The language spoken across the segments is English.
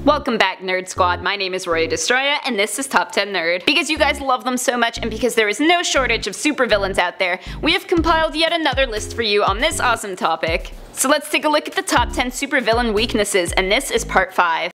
Welcome back, Nerd Squad. My name is Roy Destroya, and this is Top 10 Nerd. Because you guys love them so much, and because there is no shortage of supervillains out there, we have compiled yet another list for you on this awesome topic. So let's take a look at the top 10 supervillain weaknesses, and this is part 5.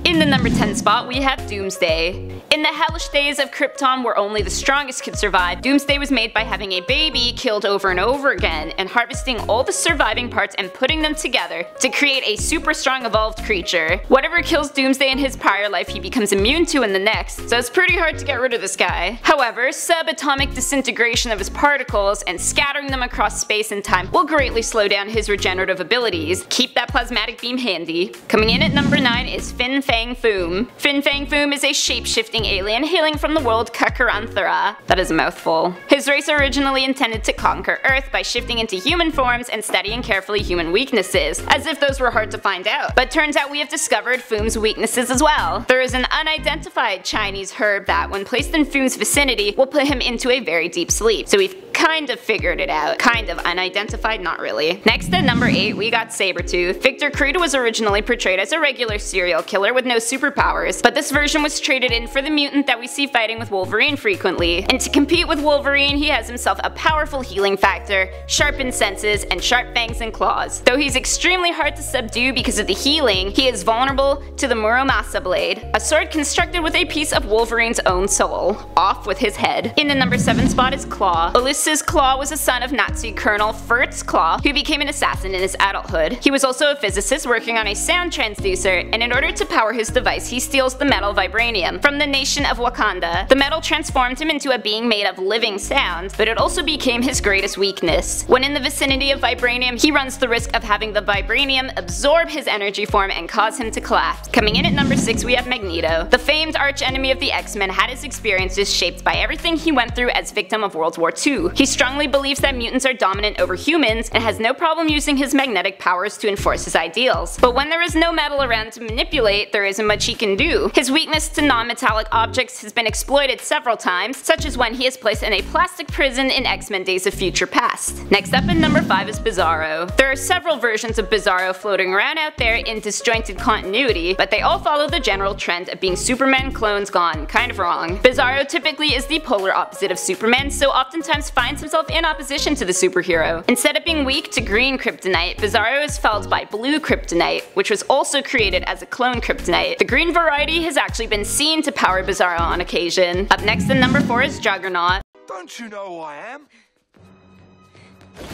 In the number 10 spot, we have Doomsday. In the hellish days of Krypton where only the strongest could survive, Doomsday was made by having a baby killed over and over again and harvesting all the surviving parts and putting them together to create a super strong evolved creature. Whatever kills Doomsday in his prior life he becomes immune to in the next, so it's pretty hard to get rid of this guy. However, subatomic disintegration of his particles and scattering them across space and time will greatly slow down his regenerative abilities. Keep that plasmatic beam handy. Coming in at number 9 is FANG FOOM. FANG FOOM is a shape-shifting alien hailing from the world Kakarantara. That is a mouthful. His race originally intended to conquer Earth by shifting into human forms and studying carefully human weaknesses, as if those were hard to find out. But turns out we have discovered FOOM's weaknesses as well. There is an unidentified Chinese herb that, when placed in FOOM's vicinity, will put him into a very deep sleep. So we've kind of figured it out. Kind of unidentified, not really. Next at number 8, we got SABRETOOTH. Victor Creed was originally portrayed as a regular serial killer with no superpowers, but this version was traded in for the mutant that we see fighting with Wolverine frequently. And to compete with Wolverine, he has himself a powerful healing factor, sharpened senses, and sharp fangs and claws. Though he's extremely hard to subdue because of the healing, he is vulnerable to the Muramasa blade, a sword constructed with a piece of Wolverine's own soul. Off with his head. In the number 7 spot is KLAW. KLAW was a son of Nazi Colonel Fritz KLAW, who became an assassin in his adulthood. He was also a physicist working on a sound transducer, and in order to power his device he steals the metal vibranium from the nation of Wakanda. The metal transformed him into a being made of living sound, but it also became his greatest weakness. When in the vicinity of vibranium, he runs the risk of having the vibranium absorb his energy form and cause him to collapse. Coming in at number 6, we have MAGNETO. The famed archenemy of the X-Men had his experiences shaped by everything he went through as victim of World War II. He strongly believes that mutants are dominant over humans and has no problem using his magnetic powers to enforce his ideals. But when there is no metal around to manipulate, there isn't much he can do. His weakness to non-metallic objects has been exploited several times, such as when he is placed in a plastic prison in X-Men Days of Future Past. Next up at number 5 is BIZARRO. There are several versions of BIZARRO floating around out there in disjointed continuity, but they all follow the general trend of being Superman clones gone kind of wrong. BIZARRO typically is the polar opposite of Superman, so oftentimes finds himself in opposition to the superhero. Instead of being weak to green kryptonite, BIZARRO is felled by blue kryptonite, which was also created as a clone kryptonite. The green variety has actually been seen to power BIZARRO on occasion. Up next at number 4 is JUGGERNAUT. Don't you know who I am?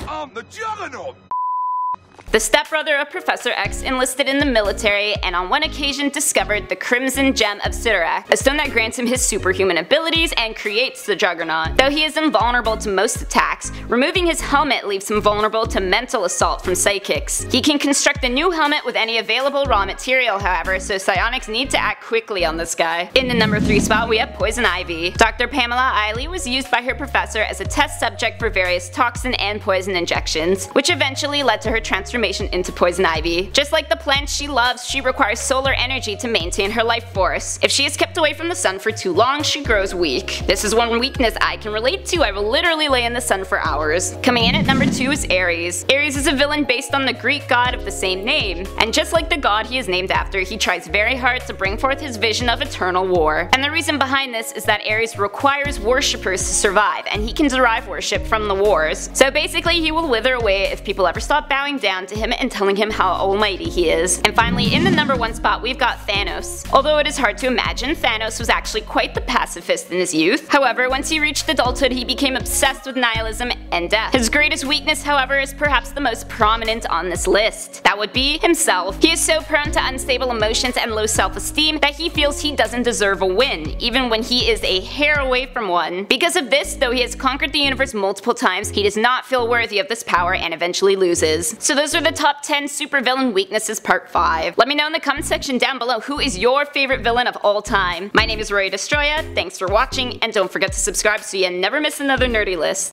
I'm the Juggernaut! The stepbrother of Professor X enlisted in the military and on one occasion discovered the Crimson Gem of Sidorak, a stone that grants him his superhuman abilities and creates the Juggernaut. Though he is invulnerable to most attacks, removing his helmet leaves him vulnerable to mental assault from psychics. He can construct a new helmet with any available raw material, however, so psionics need to act quickly on this guy. In the number 3 spot, we have Poison Ivy. Dr. Pamela Eiley was used by her professor as a test subject for various toxin and poison injections, which eventually led to her transformation into Poison Ivy. Just like the plants she loves, she requires solar energy to maintain her life force. If she is kept away from the sun for too long, she grows weak. This is one weakness I can relate to. I will literally lay in the sun for hours. Coming in at number 2 is Ares. Ares is a villain based on the Greek god of the same name, and just like the god he is named after, he tries very hard to bring forth his vision of eternal war. And the reason behind this is that Ares requires worshippers to survive, and he can derive worship from the wars. So basically he will wither away if people ever stop bowing down to him and telling him how almighty he is. And finally, in the number 1 spot, we've got THANOS. Although it is hard to imagine, THANOS was actually quite the pacifist in his youth. However, once he reached adulthood, he became obsessed with nihilism and death. His greatest weakness, however, is perhaps the most prominent on this list. That would be himself. He is so prone to unstable emotions and low self-esteem that he feels he doesn't deserve a win, even when he is a hair away from one. Because of this, though he has conquered the universe multiple times, he does not feel worthy of this power and eventually loses. So those are the top 10 supervillain weaknesses part 5. Let me know in the comment section down below who is your favorite villain of all time. My name is Roy Destroya, thanks for watching, and don't forget to subscribe so you never miss another nerdy list.